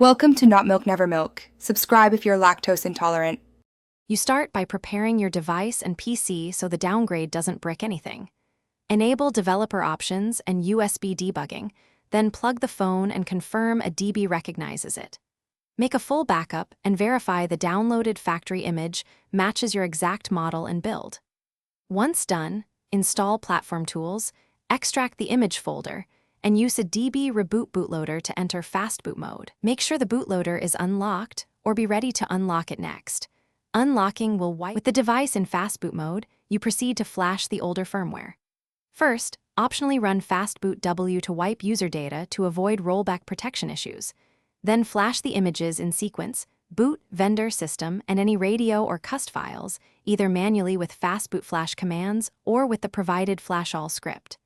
Welcome to Not Milk Never Milk. Subscribe if you're lactose intolerant. You start by preparing your device and PC so the downgrade doesn't brick anything. Enable developer options and USB debugging, then plug the phone and confirm a DB recognizes it. Make a full backup and verify the downloaded factory image matches your exact model and build. Once done, install Platform Tools, extract the image folder, and use a DB reboot bootloader to enter fast boot mode. Make sure the bootloader is unlocked or be ready to unlock it next. Unlocking will wipe. With the device in fast boot mode, you proceed to flash the older firmware. First, optionally run fastboot W to wipe user data to avoid rollback protection issues. Then flash the images in sequence, boot, vendor, system, and any radio or cust files, either manually with fastboot flash commands or with the provided flash all script.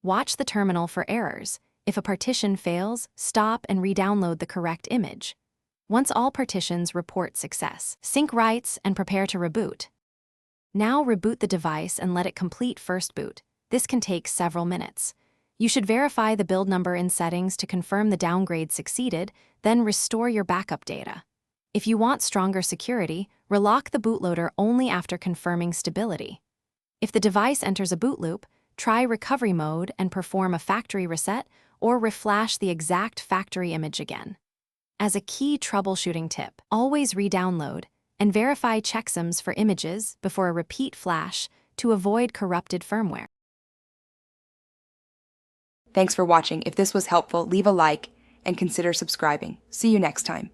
Watch the terminal for errors. If a partition fails, stop and re-download the correct image. Once all partitions report success, sync writes and prepare to reboot. Now reboot the device and let it complete first boot. This can take several minutes. You should verify the build number in settings to confirm the downgrade succeeded, then restore your backup data. If you want stronger security, relock the bootloader only after confirming stability. If the device enters a boot loop, try recovery mode and perform a factory reset or reflash the exact factory image again. As a key troubleshooting tip, always re-download and verify checksums for images before a repeat flash to avoid corrupted firmware. Thanks for watching. If this was helpful, leave a like and consider subscribing. See you next time.